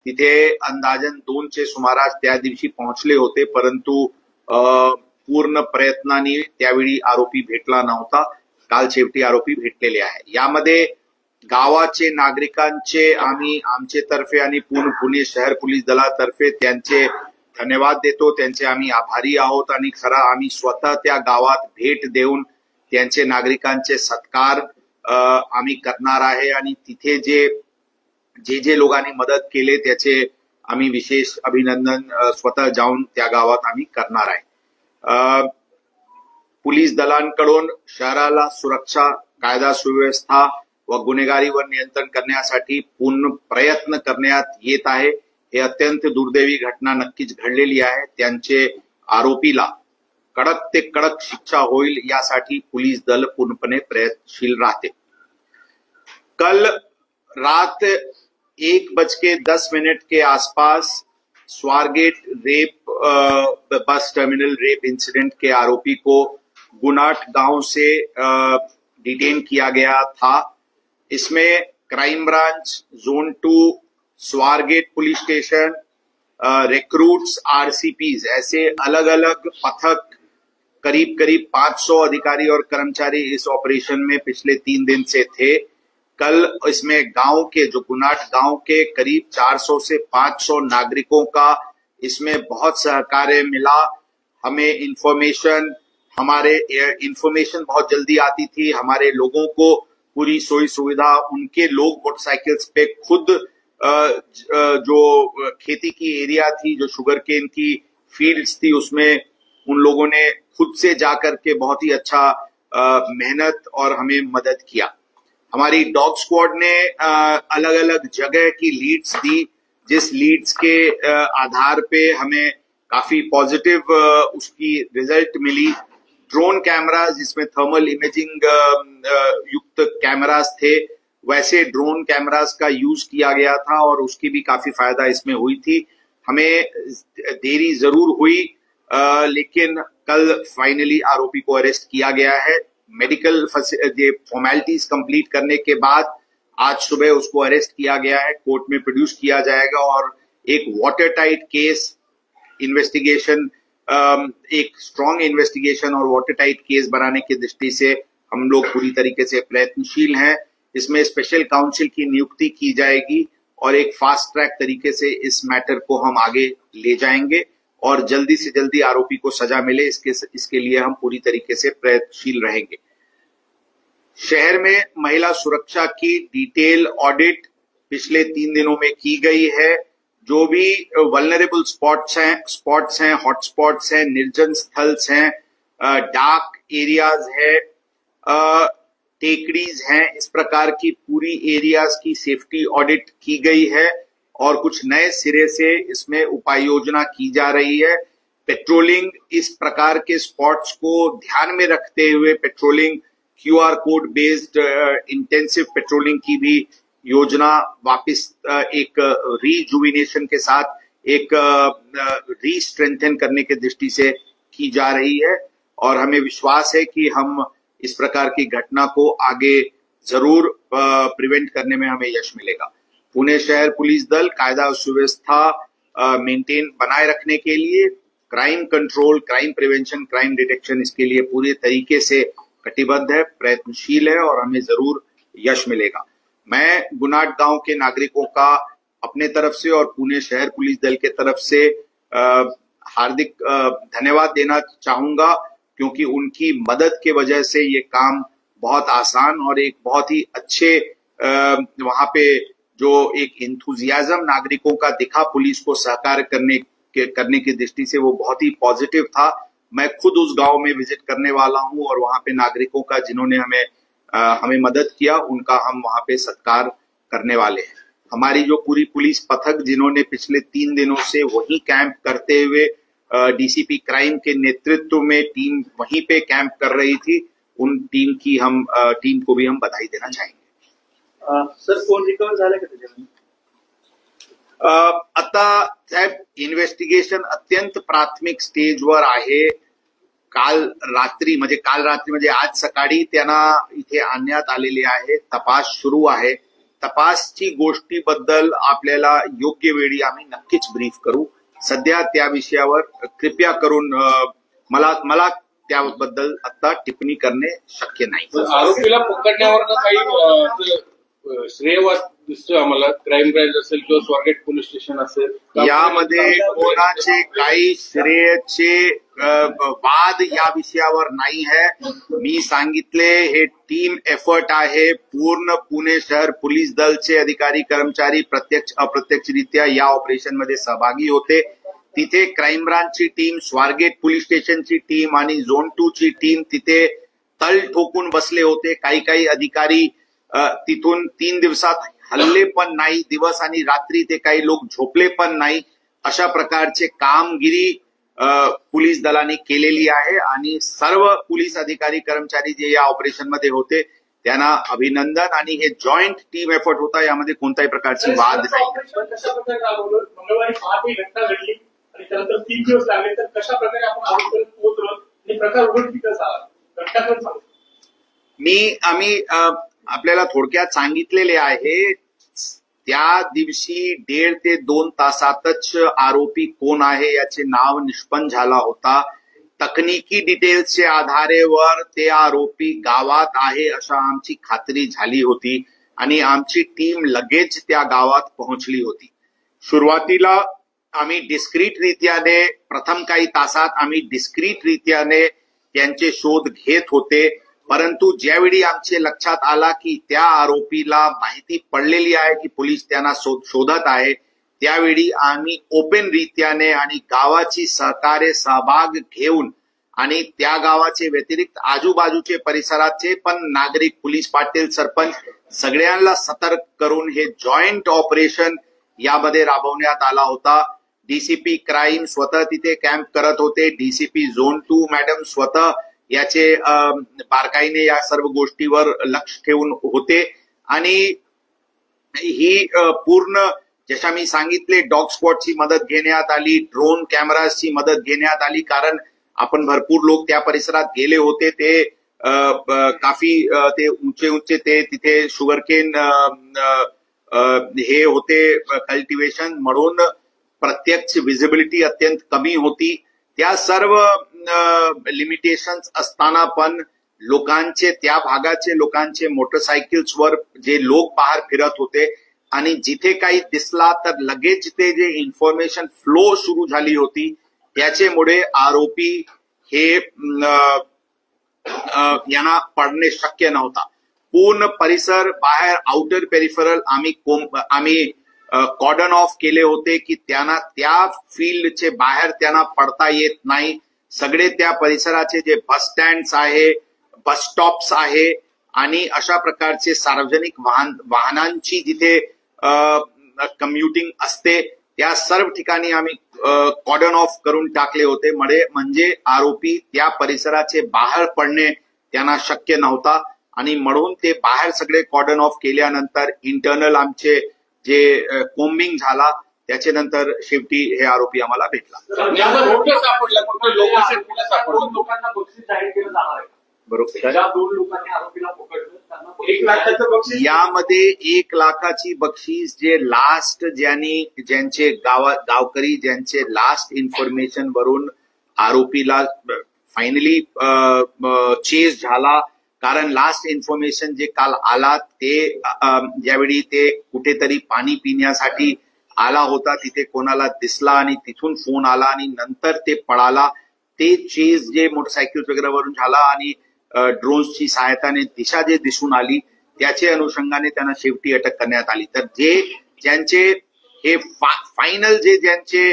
तिथे अंदाजन 2चे सुमारास त्या दिवशी पोहोचले होते, परंतु पूर्ण प्रयत्नाने त्यावेळी आरोपी भेटला नव्हता. काल शेवटी आरोपी भेटलेले आहे. यामध्ये गावाचे नागरिकांचे आम्ही आमचे तर्फे आणि पुणे शहर पोलीस दलातर्फे त्यांचे धन्यवाद देतो. त्यांचे आम्ही आभारी आहोत आणि खरा आम्ही स्वतः त्या गावात भेट देऊन त्यांचे नागरिकांचे सत्कार आम्ही करणार आहे आणि तिथे जे लोकांनी मदत केले त्याचे आम्ही विशेष अभिनंदन स्वतः जाऊन त्या गावात आम्ही करणार आहे. पोलीस दलांकडून शहराला सुरक्षा, कायदा सुव्यवस्था व गुन्हेगारीवर नियंत्रण करण्यासाठी पूर्ण प्रयत्न करण्यात येत आहे. हे अत्यंत दुर्दैवी घटना नक्कीच घडलेली आहे. त्यांचे आरोपीला कडक ते कडक शिक्षा होईल यासाठी पोलीस दल पूर्णपणे प्रयत्नशील राहते. कल रात 1:10 के आसपास Swargate rape bus terminal rape incident के आरोपी को गुनाट गांव से डिटेन किया गया था. इसमें crime branch zone 2, Swargate police station, recruits, RCPs ऐसे अलग अलग पथक करीब 500 अधिकारी और कर्मचारी इस ऑपरेशन में पिछले 3 दिन से थे. कल इसमें गांव के जो गुनाट गांव के करीब 400 से 500 नागरिकों का इसमें बहुत सहकार्य मिला. हमें इंफॉर्मेशन बहुत जल्दी आती थी. हमारे लोगों को पूरी सुविधा, उनके लोग मोटरसाइकिल्स पे खुद जो खेती की एरिया थी, जो शुगर केन की फील्ड्स थी, उसमें उन लोगों ने खुद से जाकर के बहुत ही अच्छा मेहनत और हमें मदद किया. हमारी डॉग स्क्वाड ने अलग अलग जगह की लीड्स दी, जिस लीड्स के आधार पे हमें काफी पॉजिटिव उसकी रिजल्ट मिली. ड्रोन कैमरास जिसमें थर्मल इमेजिंग युक्त कैमरास थे, वैसे ड्रोन कैमरास का यूज किया गया था और उसकी भी काफी फायदा इसमें हुई थी. हमें देरी जरूर हुई, लेकिन कल फाइनली आरोपी को अरेस्ट किया गया है. मेडिकल फॉर्मेलिटीज कंप्लीट करने के बाद आज सुबह उसको अरेस्ट किया गया है, कोर्ट में प्रोड्यूस किया जाएगा और एक वाटर टाइट केस इन्वेस्टिगेशन, एक स्ट्रॉन्ग इन्वेस्टिगेशन और वाटर टाइट केस बनाने की दृष्टि से हम लोग पूरी तरीके से प्रयत्नशील हैं. इसमें स्पेशल काउंसिल की नियुक्ति की जाएगी और एक फास्ट ट्रैक तरीके से इस मैटर को हम आगे ले जाएंगे और जल्दी से जल्दी आरोपी को सजा मिले, इसके लिए हम पूरी तरीके से प्रयत्नशील रहेंगे. शहर में महिला सुरक्षा की डिटेल ऑडिट पिछले 3 दिनों में की गई है. जो भी वल्नरेबल स्पॉट्स हैं, हॉटस्पॉट्स हैं, निर्जन स्थल्स हैं, डार्क एरियाज है, टेकड़ीज हैं, इस प्रकार की पूरी एरियाज की सेफ्टी ऑडिट की गई है और कुछ नए सिरे से इसमें उपाय योजना की जा रही है. पेट्रोलिंग, इस प्रकार के स्पॉट्स को ध्यान में रखते हुए patrolling, QR code based intensive patrolling की भी योजना वापस एक रीजुविनेशन के साथ एक रीस्ट्रेंथन करने की दृष्टि से की जा रही है और हमें विश्वास है कि हम इस प्रकार की घटना को आगे जरूर प्रिवेंट करने में हमें यश मिलेगा. पुणे शहर पुलिस दल कायदा और सुव्यवस्था मेंटेन बनाए रखने के लिए crime control, crime prevention, crime detection, इसके लिए पूरे तरीके से कटिबद्ध है, प्रयत्नशील है और हमें जरूर यश मिलेगा. मैं गुनाट गांव के नागरिकों का अपने तरफ से और पुणे शहर पुलिस दल के तरफ से हार्दिक धन्यवाद देना चाहूंगा, क्योंकि उनकी मदद के वजह से ये काम बहुत आसान और एक बहुत ही अच्छे वहां पे जो एक इंथुजियाज्म नागरिकों का दिखा पुलिस को सहकार करने की दृष्टि से, वो बहुत ही पॉजिटिव था. मैं खुद उस गांव में विजिट करने वाला हूं और वहां पे नागरिकों का जिन्होंने हमें मदद किया, उनका हम वहां पे सत्कार करने वाले हैं. हमारी जो पूरी पुलिस पथक जिन्होंने पिछले 3 दिनों से वही कैंप करते हुए डीसीपी क्राइम के नेतृत्व में टीम वहीं पे कैंप कर रही थी, उन टीम को भी हम बधाई देना चाहेंगे. सर, फोन रिकवर झाला का त्याच्यामध्ये? आता साहेब, इन्व्हेस्टिगेशन अत्यंत प्राथमिक स्टेजवर आहे. काल रात्री म्हणजे आज सकाळी त्यांना इथे आणण्यात आलेले आहे. तपास सुरू आहे. तपासची गोष्टीबद्दल आपल्याला योग्य वेळी आम्ही नक्कीच ब्रीफ करू. सध्या त्या विषयावर कृपया करून मला त्याबद्दल आता टिप्पणी करणे शक्य नाही. आरोपीला पकडण्यावर काही श्रेयवाद दिसतोय आम्हाला, क्राईम ब्रांच असेल किंवा स्वारगेट पोलीस स्टेशन असेल, यामध्ये कोणाचे काही श्रेयचे वाद या विषयावर नाही है. मी सांगितले हे टीम एफर्ट आहे. पूर्ण पुणे शहर पोलीस दलचे अधिकारी कर्मचारी प्रत्यक्ष अप्रत्यक्षरित्या या ऑपरेशन मध्ये सहभागी होते. तिथे crime ब्रांचची team, Swargate police स्टेशनची team आणि झोन 2 ची टीम तिथे तळ ठोकून बसले होते. काही अधिकारी तिथून 3 दिवसात हल्ले पण नाही, दिवस आणि रात्री ते काही लोक झोपले पण नाही. अशा प्रकारचे कामगिरी पोलीस दलाने केलेली आहे आणि सर्व पोलीस अधिकारी कर्मचारी जे या ऑपरेशन मध्ये होते त्यांना अभिनंदन. आणि हे जॉईंट टीम एफर्ट होता, यामध्ये कोणत्याही प्रकारची वाद नाही. मंगळवारी पहाटे घटना घडली आणि त्यानंतर 3 दिवस लागले, तर कशा प्रकारे आपण आरोपीपर्यंत पोहोचलो आणि प्रकार उघडकीस कसा घटनाक्रम आम्ही आपल्याला थोडक्यात सांगितलेले आहे. त्या दिवशी 1.5 ते 2 तासातच आरोपी कोण आहे याचे नाव निष्पन्न झाला होता. तकनिकी डिटेल्सच्या आधारेवर ते आरोपी गावात आहे अशा आमची खात्री झाली होती आणि आमची टीम लगेच त्या गावात पोहोचली होती. सुरुवातीला आम्ही डिस्क्रीट रीत्याने प्रथम काही तासात आम्ही डिस्क्रीट रीत्याने त्यांचे शोध घेत होते. परंतु ज्यावेळी आमच्या लक्षात आला की त्या आरोपीला माहिती पडलेली आहे की पोलीस त्यांना शोधत आहे, त्यावेळी आम्ही ओपन रीत्याने आणि गावाची सहभाग घेऊन आणि त्या गावाचे व्यतिरिक्त आजूबाजूचे परिसराचे पण नागरिक, पोलीस पाटील, सरपंच सगळ्यांना सतर्क करून हे जॉईंट ऑपरेशन यामध्ये राबवण्यात आला होता. डीसीपी क्राईम स्वतः तिथे कॅम्प करत होते. डीसीपी झोन 2 मॅडम स्वतः याचे बारकाईने या सर्व गोष्टीवर लक्ष ठेवून होते. आणि ही पूर्ण जशा मी सांगितले डॉग स्क्वॉडची मदत घेण्यात आली, ड्रोन कॅमेराची मदत घेण्यात आली, कारण आपण भरपूर लोक त्या परिसरात गेले होते. ते काफी ते उंचे ते तिथे शुगरकेन हे होते कल्टिवेशन, म्हणून प्रत्यक्ष विजिबिलिटी अत्यंत कमी होती. त्या सर्व लिमिटेशन्स असताना पण लोकांचे, त्या भागाचे लोकांचे मोटरसायकल्सवर जे लोक बाहेर फिरत होते आणि जिथे काही दिसला तर लगेच ते जे इन्फॉर्मेशन फ्लो सुरू झाली होती, त्याच्यामुळे आरोपी हे यांना पडणे शक्य नव्हता. पूर्ण परिसर बाहेर आउटर पेरिफरल आम्ही कॉर्डन ऑफ केले होते की त्यांना त्या फील्डचे बाहेर त्यांना पडता येत नाही. सगळे त्या परिसराचे जे बस स्टँड्स आहे, बस स्टॉप्स आहे आणि अशा प्रकारचे सार्वजनिक वाहनांची जिथे कम्युटिंग असते त्या सर्व ठिकाणी आम्ही कॉर्डन ऑफ करून टाकले होते. म्हणजे आरोपी त्या परिसराचे बाहेर पडणे त्यांना शक्य नव्हता आणि म्हणून ते बाहेर सगळे कॉर्डन ऑफ केल्यानंतर इंटरनल आमचे जे कोम्बिंग झाला त्याच्यानंतर शेवटी हे आरोपी आम्हाला भेटला. लोकांना बक्षीस जाहीर केलं जाणार आहे बरोबर. ज्या 2 लोकांनी आरोपीला पकडलं त्यांना 1 लाखाचं बक्षीस, यामध्ये 1 लाखाची बक्षीस जे लास्ट ज्यांचे गावकरी ज्यांचे लास्ट इन्फॉर्मेशन वरून आरोपीला फायनली चेस झाला, कारण लास्ट इन्फॉर्मेशन जे काल आला ते ज्यावेळी ते कुठेतरी पाणी पिण्यासाठी आला होता, तिथे कोणाला दिसला आणि तिथून फोन आला आणि नंतर ते पळाला. ते चेस जे मोटरसायकल वगैरे वरून झाला आणि ड्रोन्सची सहायताने दिशा जे दिसून आली त्याच्या अनुषंगाने त्यांना शेवटी अटक करण्यात आली. तर ज्यांचे हे फायनल ज्यांचे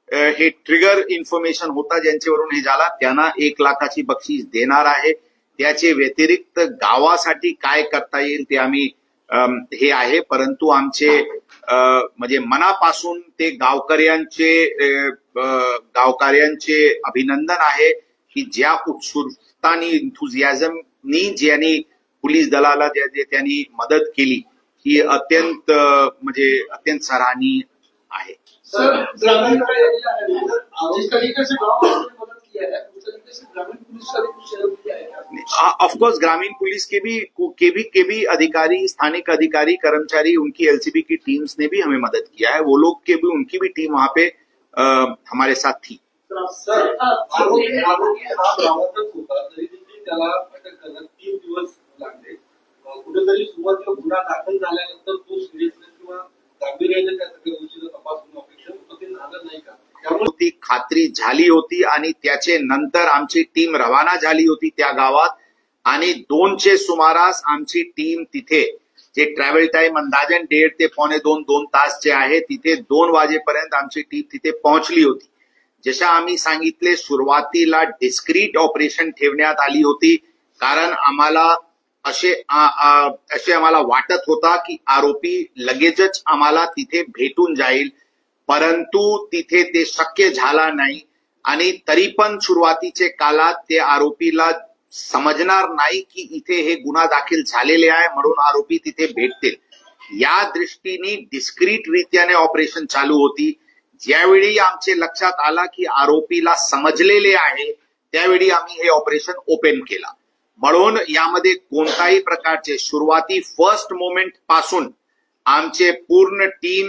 हे ट्रिगर इन्फॉर्मेशन होता ज्यांच्यावरून हे झाला त्यांना 1 लाखाची बक्षीस देणार आहे. त्याचे व्यतिरिक्त गावासाठी काय करता येईल ते आम्ही हे आहे. परंतु आमचे म्हणजे मनापासून ते गावकऱ्यांचे अभिनंदन आहे की ज्या उत्सुकतानी इंथुझियाझमनी ज्यांनी पोलीस दलाला त्यांनी मदत केली ही अत्यंत सराहनीय आहे. जिस तरीके से गाँव ने मदद किया है उस तरीके से ग्रामीण पुलिस का भी कुछ सहयोग किया है. ऑफकोर्स ग्रामीण पुलिस के भी अधिकारी, स्थानिक अधिकारी, कर्मचारी, उनकी एलसीबी की टीम्स ने भी हमें मदद किया है। वो लोग के भी, उनकी भी टीम वहां पे हमारे साथ थी। सर, आरोपी हा गावातच होता, तरी देखील त्याला अटक करण्यात 3 दिवस लागले। कुठेतरी सुरुवातीला गुन्हा दाखल झाल्यानंतर तो सिरियसनेस किंवा गांभीर्याने त्या सगळ्या गोष्टीचा तपास होणं अपेक्षित होतं, ते झालं नाही का? ती खात्री झाली होती आणि त्याचे नंतर आमची टीम रवाना झाली होती त्या गावात आणि 2च्या सुमारास आमची टीम तिथे, जे ट्रॅव्हल टाइम अंदाजन 1.5 ते 2 तासचे आहे, तिथे 2 वाजेपर्यंत आमची टीम तिथे पोहोचली होती। जशा आम्ही सांगितले, सुरुवातीला डिस्क्रीट ऑपरेशन ठेवण्यात आली होती, कारण आम्हाला असे आम्हाला वाटत होता की आरोपी लगेचच आम्हाला तिथे भेटून जाईल, परंतु तिथे ते शक्य झाला नाही आणि तरी पण सुरुवातीचे काळात ते आरोपीला समजणार नाही की इथे हे गुन्हा दाखल झालेले आहे, म्हणून आरोपी तिथे भेटतील। या दृष्टीने डिस्क्रीट रीत्याने ऑपरेशन चालू होती। ज्यावेळी आमचे लक्षात आला की आरोपीला समजलेले आहे, त्यावेळी आम्ही हे ऑपरेशन ओपन केला। म्हणून यामध्ये कोणताही प्रकारचे सुरुवाती फर्स्ट मोमेंट पासून आमचे पूर्ण टीम